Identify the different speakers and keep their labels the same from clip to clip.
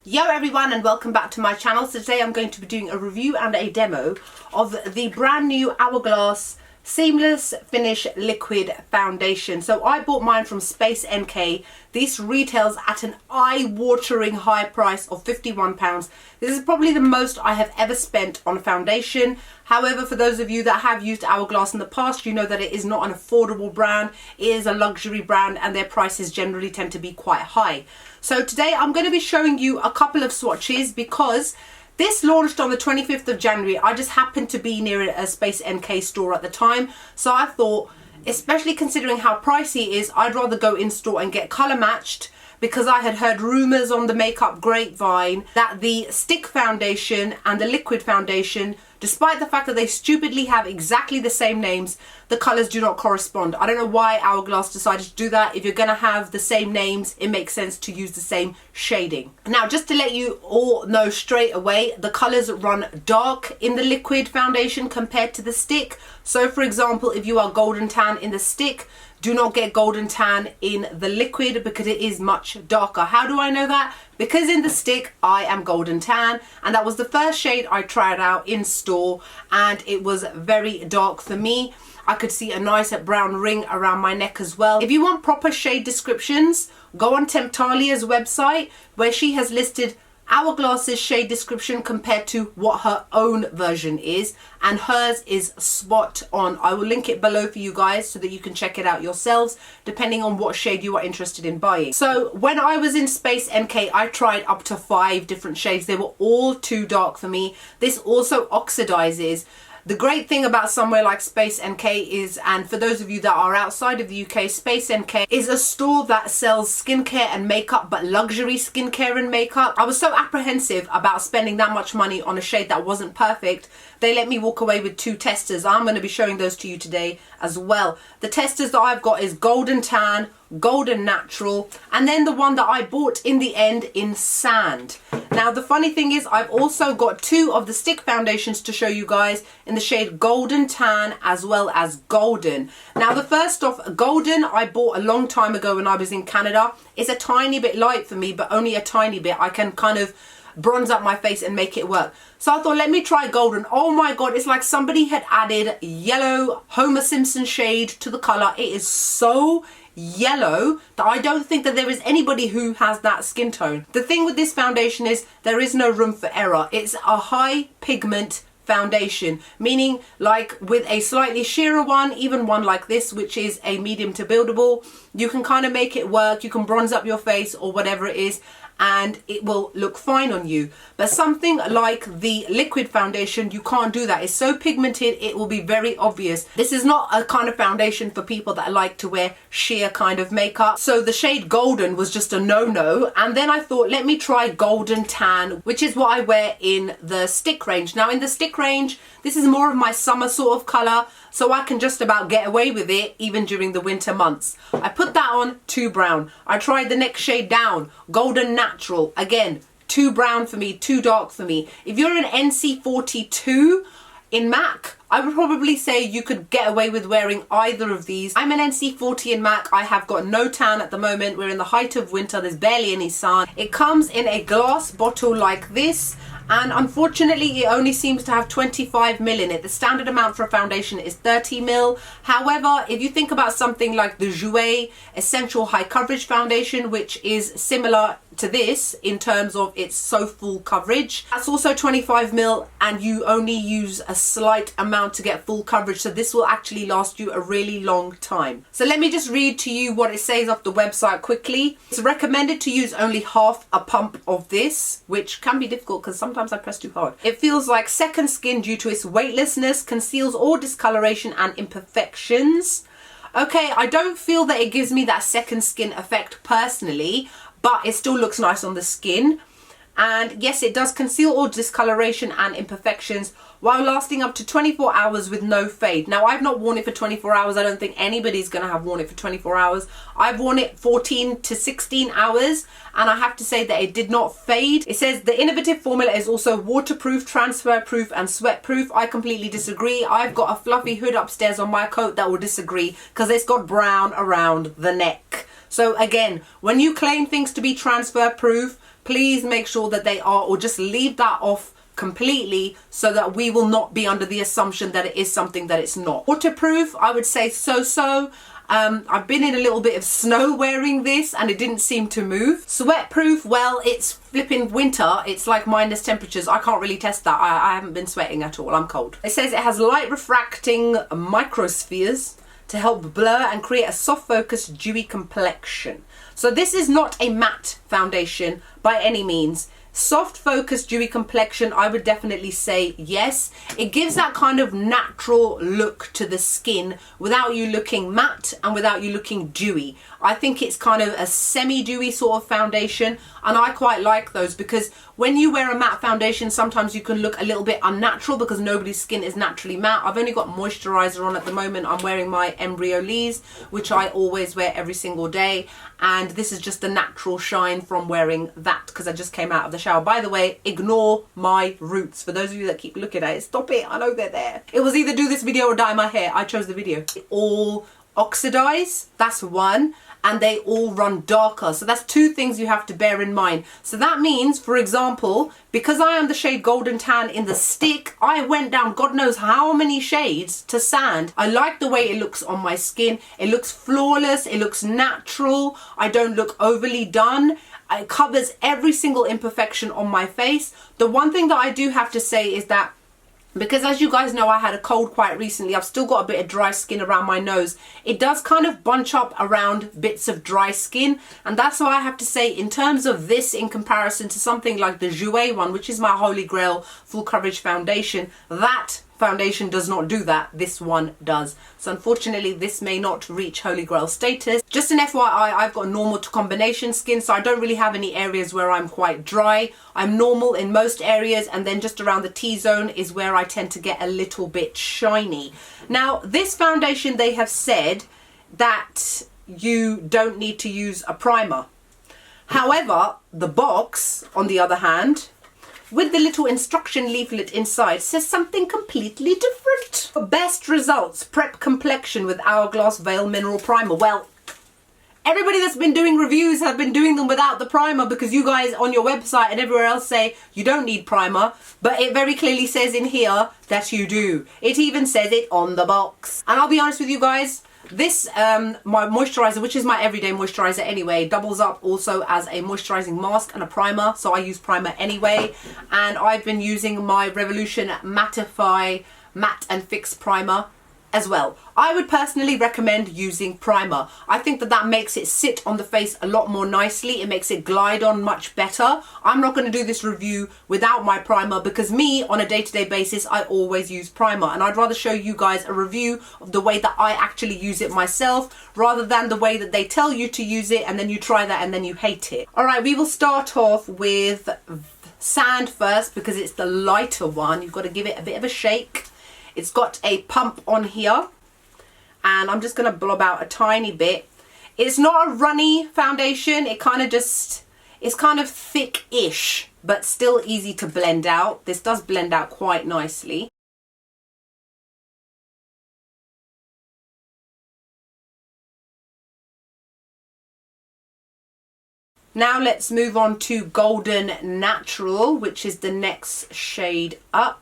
Speaker 1: Yo everyone, and welcome back to my channel. So today I'm going to be doing a review and a demo of the brand new Hourglass Seamless Finish Liquid Foundation. So I bought mine from Space NK. This retails at an eye-watering high price of £51. This is probably the most I have ever spent on a foundation. However, for those of you that have used Hourglass in the past, you know that it is not an affordable brand. It is a luxury brand and their prices generally tend to be quite high. So today I'm going to be showing you a couple of swatches because this launched on the 25th of January. I just happened to be near a Space NK store at the time. So I thought, especially considering how pricey it is, I'd rather go in store and get colour matched, because I had heard rumours on the makeup grapevine that the stick foundation and the liquid foundation, despite the fact that they stupidly have exactly the same names, the colours do not correspond. I don't know why Hourglass decided to do that. If you're going to have the same names, it makes sense to use the same shading. Now, just to let you all know straight away, the colours run dark in the liquid foundation compared to the stick. So for example, if you are golden tan in the stick, do not get golden tan in the liquid because it is much darker. How do I know that? Because in the stick I am golden tan, and that was the first shade I tried out in store, and it was very dark for me. I could see a nice brown ring around my neck as well. If you want proper shade descriptions, go on Temptalia's website, where she has listed Hourglass's shade description compared to what her own version is, and hers is spot on. I will link it below for you guys so that you can check it out yourselves depending on what shade you are interested in buying. So when I was in Space NK, I tried up to 5 different shades. They were all too dark for me. This also oxidizes. The great thing about somewhere like Space NK is, and for those of you that are outside of the UK, Space NK is a store that sells skincare and makeup, but luxury skincare and makeup. I was so apprehensive about spending that much money on a shade that wasn't perfect. They let me walk away with 2 testers. I'm going to be showing those to you today as well. The testers that I've got is Golden Tan, Golden Natural, and then the one that I bought in the end in Sand. Now the funny thing is, I've also got 2 of the stick foundations to show you guys in the shade Golden Tan as well as Golden. Now the first off, Golden, I bought a long time ago when I was in Canada. It's a tiny bit light for me, but only a tiny bit. I can kind of bronze up my face and make it work. So I thought, let me try Golden. Oh my god, it's like somebody had added yellow Homer Simpson shade to the colour. It is so yellow that I don't think that there is anybody who has that skin tone. The thing with this foundation is there is no room for error. It's a high pigment foundation, meaning like with a slightly sheerer one, even one like this, which is a medium to buildable, you can kind of make it work. You can bronze up your face or whatever it is, and it will look fine on you. But something like the liquid foundation, you can't do that. It's so pigmented, it will be very obvious. This is not a kind of foundation for people that like to wear sheer kind of makeup. So the shade Golden was just a no-no. And then I thought, let me try Golden Tan, which is what I wear in the stick range. Now in the stick range, this is more of my summer sort of colour, so I can just about get away with it even during the winter months. I put that on, too brown. I tried the next shade down, Golden Natural. Again, too brown for me, too dark for me. If you're an NC42 in MAC, I would probably say you could get away with wearing either of these. I'm an NC40 in MAC. I have got no tan at the moment. We're in the height of winter. There's barely any sun. It comes in a glass bottle like this, and unfortunately it only seems to have 25 ml in it. The standard amount for a foundation is 30 ml. However, if you think about something like the Jouer Essential High Coverage Foundation, which is similar to this in terms of its so full coverage, that's also 25 ml, and you only use a slight amount to get full coverage, so this will actually last you a really long time. So let me just read to you what it says off the website quickly. It's recommended to use only half a pump of this, which can be difficult because sometimes I press too hard. It feels like second skin due to its weightlessness, conceals all discoloration and imperfections. Okay, I don't feel that it gives me that second skin effect personally, but it still looks nice on the skin. And yes, it does conceal all discoloration and imperfections while lasting up to 24 hours with no fade. Now, I've not worn it for 24 hours. I don't think anybody's going to have worn it for 24 hours. I've worn it 14 to 16 hours, and I have to say that it did not fade. It says the innovative formula is also waterproof, transfer proof and sweat proof. I completely disagree. I've got a fluffy hood upstairs on my coat that will disagree because it's got brown around the neck. So again, when you claim things to be transfer proof, please make sure that they are, or just leave that off completely so that we will not be under the assumption that it is something that it's not. Waterproof, I would say so-so. I've been in a little bit of snow wearing this and it didn't seem to move. Sweatproof, well, it's flipping winter. It's like minus temperatures. I can't really test that. I haven't been sweating at all. I'm cold. It says it has light refracting microspheres to help blur and create a soft focused dewy complexion. So this is not a matte foundation by any means. Soft focused dewy complexion, I would definitely say yes. It gives that kind of natural look to the skin without you looking matte and without you looking dewy. I think it's kind of a semi-dewy sort of foundation, and I quite like those because when you wear a matte foundation, sometimes you can look a little bit unnatural because nobody's skin is naturally matte. I've only got moisturizer on at the moment. I'm wearing my Embryolisse, which I always wear every single day, and this is just a natural shine from wearing that because I just came out of the shower. By the way, ignore my roots. For those of you that keep looking at it, stop it. I know they're there. It was either do this video or dye my hair. I chose the video. They all oxidize, that's one, and they all run darker. So that's two things you have to bear in mind. So that means, for example, because I am the shade Golden Tan in the stick, I went down God knows how many shades to sand. I like the way it looks on my skin. It looks flawless. It looks natural. I don't look overly done. It covers every single imperfection on my face. The one thing that I do have to say is that because, as you guys know, I had a cold quite recently, I've still got a bit of dry skin around my nose. It does kind of bunch up around bits of dry skin, and that's why I have to say, in terms of this in comparison to something like the Jouer one, which is my holy grail full coverage foundation, that foundation does not do that. This one does. So unfortunately this may not reach holy grail status. Just an FYI, I've got normal to combination skin, so I don't really have any areas where I'm quite dry. I'm normal in most areas, and then just around the T-zone is where I tend to get a little bit shiny. Now this foundation, they have said that you don't need to use a primer. However, the box, on the other hand, with the little instruction leaflet inside, says something completely different. For best results, prep complexion with Hourglass Veil Mineral Primer. Well, everybody that's been doing reviews have been doing them without the primer because you guys on your website and everywhere else say you don't need primer, but it very clearly says in here that you do. It even says it on the box. And I'll be honest with you guys, this my moisturizer, which is my everyday moisturizer anyway, doubles up also as a moisturizing mask and a primer, so I use primer anyway. And I've been using my Revolution Mattify Matte and Fix Primer as well. I would personally recommend using primer. I think that that makes it sit on the face a lot more nicely. It makes it glide on much better. I'm not going to do this review without my primer because me, on a day-to-day basis, I always use primer, and I'd rather show you guys a review of the way that I actually use it myself rather than the way that they tell you to use it and then you try that and then you hate it. All right, we will start off with sand first because it's the lighter one. You've got to give it a bit of a shake. It's got a pump on here, and I'm just going to blob out a tiny bit. It's not a runny foundation. It kind of just, it's kind of thick-ish, but still easy to blend out. This does blend out quite nicely. Now let's move on to Golden Natural, which is the next shade up.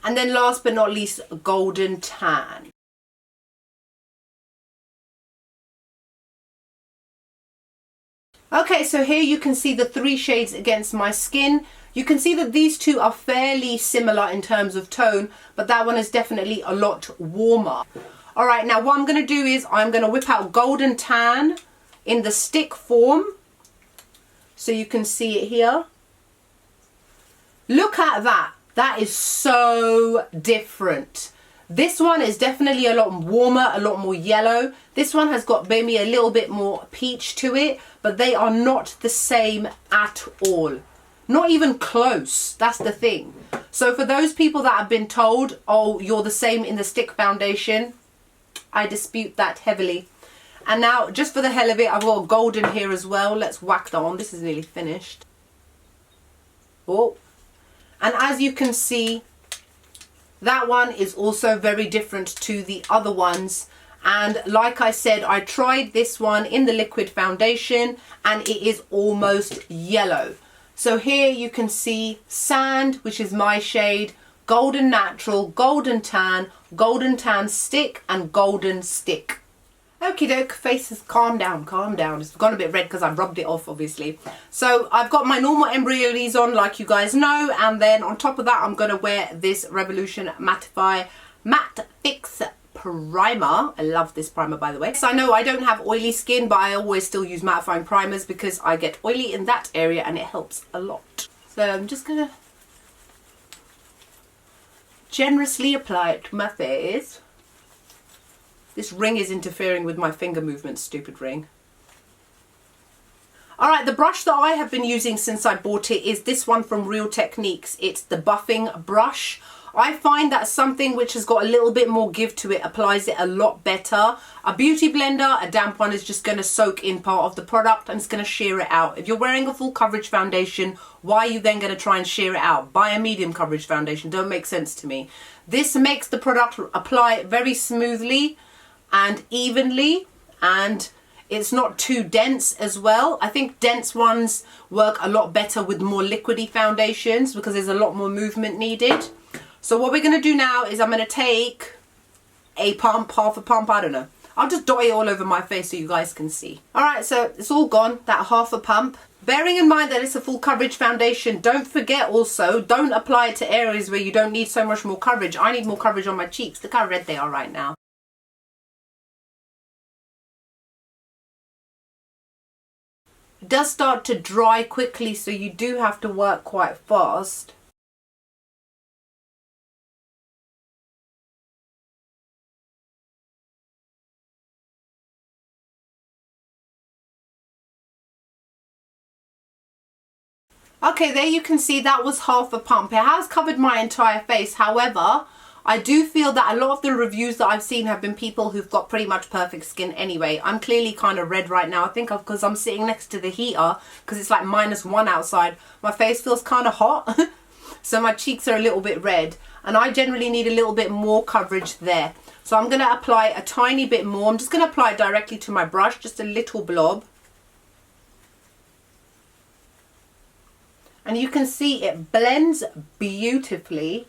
Speaker 1: And then last but not least, Golden Tan. Okay, so here you can see the three shades against my skin. You can see that these two are fairly similar in terms of tone, but that one is definitely a lot warmer. All right, now what I'm going to do is I'm going to whip out Golden Tan in the stick form, so you can see it here. Look at that. That is so different. This one is definitely a lot warmer, a lot more yellow. This one has got maybe a little bit more peach to it, but they are not the same at all. Not even close. That's the thing. So for those people that have been told, oh, you're the same in the stick foundation, I dispute that heavily. And now, just for the hell of it, I've got golden here as well. Let's whack that on. This is nearly finished. Oh. And as you can see, That one is also very different to the other ones. And like I said, I tried this one in the liquid foundation and it is almost yellow. So here you can see Sand, which is my shade, Golden Natural, Golden Tan Stick and Golden Stick. Okie doke, faces, calm down, calm down. It's gone a bit red because I've rubbed it off, obviously. So I've got my normal embryolines on, like you guys know, and then on top of that, I'm going to wear this Revolution Mattify Matte Fix Primer. I love this primer, by the way. So I know I don't have oily skin, but I always still use mattifying primers because I get oily in that area and it helps a lot. So I'm just going to generously apply it to my face. This ring is interfering with my finger movements, stupid ring. Alright, the brush that I have been using since I bought it is this one from Real Techniques. It's the buffing brush. I find that something which has got a little bit more give to it applies it a lot better. A beauty blender, a damp one, is just going to soak in part of the product and it's going to sheer it out. If you're wearing a full coverage foundation, why are you then going to try and sheer it out? Buy a medium coverage foundation. Don't make sense to me. This makes the product apply very smoothly and evenly, and it's not too dense as well. I think dense ones work a lot better with more liquidy foundations because there's a lot more movement needed. So what we're going to do now is I'm going to take a pump, half a pump, I don't know. I'll just dot it all over my face so you guys can see. Alright, so it's all gone, that half a pump. Bearing in mind that it's a full coverage foundation, don't forget also, don't apply it to areas where you don't need so much more coverage. I need more coverage on my cheeks. Look how red they are right now. It does start to dry quickly, so you do have to work quite fast. Okay, there you can see that was half a pump. It has covered my entire face. However, I do feel that a lot of the reviews that I've seen have been people who've got pretty much perfect skin anyway. I'm clearly kind of red right now. I think because I'm sitting next to the heater because it's like -1 outside. My face feels kind of hot. So my cheeks are a little bit red. And I generally need a little bit more coverage there. So I'm going to apply a tiny bit more. I'm just going to apply it directly to my brush. Just a little blob. And you can see it blends beautifully.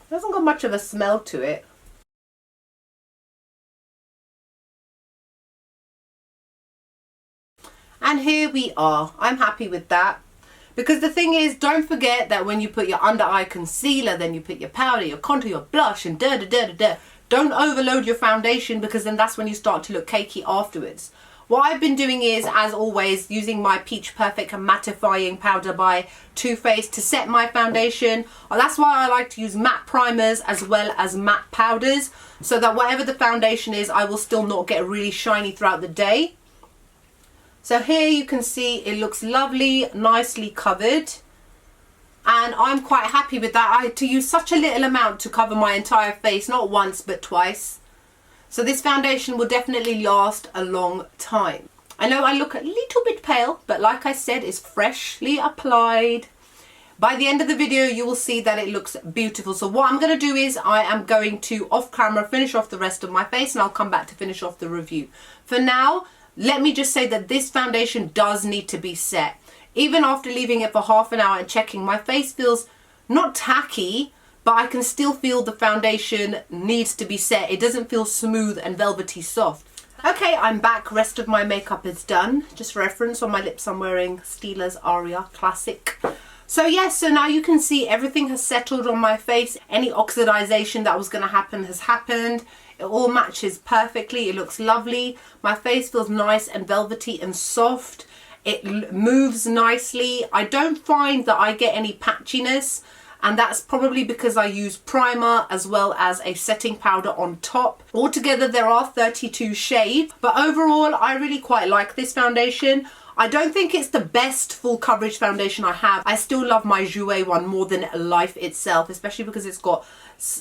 Speaker 1: It hasn't got much of a smell to it. And here we are. I'm happy with that. Because the thing is, don't forget that when you put your under eye concealer, then you put your powder, your contour, your blush, and don't overload your foundation, because then that's when you start to look cakey afterwards. What I've been doing is, as always, using my Peach Perfect mattifying powder by Too Faced to set my foundation. Well, that's why I like to use matte primers as well as matte powders, so that whatever the foundation is, I will still not get really shiny throughout the day. So here you can see it looks lovely, nicely covered. And I'm quite happy with that. I had to use such a little amount to cover my entire face, not once but twice. So this foundation will definitely last a long time. I know I look a little bit pale, but like I said, it's freshly applied. By the end of the video, you will see that it looks beautiful. So what I'm going to do is I am going to, off camera, finish off the rest of my face, and I'll come back to finish off the review. For now, let me just say that this foundation does need to be set. Even after leaving it for half an hour and checking, my face feels not tacky, but I can still feel the foundation needs to be set. It doesn't feel smooth and velvety soft. Okay, I'm back. Rest of my makeup is done. Just for reference, on my lips I'm wearing Stila's Aria Classic. So yes, so now you can see everything has settled on my face. Any oxidization that was going to happen has happened. It all matches perfectly. It looks lovely. My face feels nice and velvety and soft. It moves nicely. I don't find that I get any patchiness, and that's probably because I use primer as well as a setting powder on top. Altogether there are 32 shades, but overall I really quite like this foundation. I don't think it's the best full coverage foundation I have. I still love my Jouer one more than Life itself, especially because it's got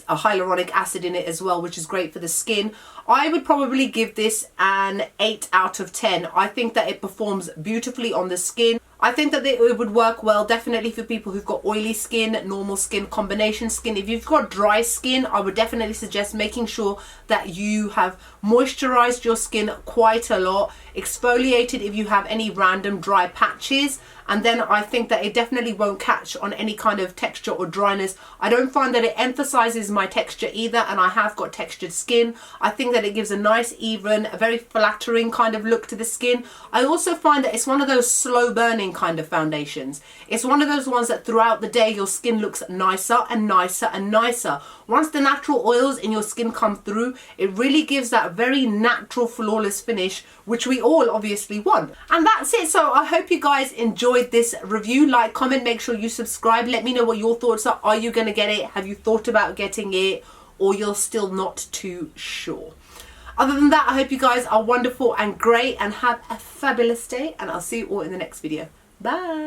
Speaker 1: a hyaluronic acid in it as well, which is great for the skin. I would probably give this an 8 out of 10. I think that it performs beautifully on the skin. I think that it would work well definitely for people who've got oily skin, normal skin, combination skin. If you've got dry skin, I would definitely suggest making sure that you have moisturized your skin quite a lot, exfoliated if you have any random dry patches, and then I think that it definitely won't catch on any kind of texture or dryness. I don't find that it emphasizes my texture either, and I have got textured skin. I think that it gives a nice, even, a very flattering kind of look to the skin. I also find that it's one of those slow burning kind of foundations. It's one of those ones that throughout the day your skin looks nicer and nicer and nicer. Once the natural oils in your skin come through, it really gives that very natural, flawless finish, which we all obviously want. And that's it. So I hope you guys enjoyed this review. Like, comment, make sure you subscribe. Let me know what your thoughts are. Are you going to get it? Have you thought about getting it? Or you're still not too sure? Other than that, I hope you guys are wonderful and great and have a fabulous day. And I'll see you all in the next video. Bye.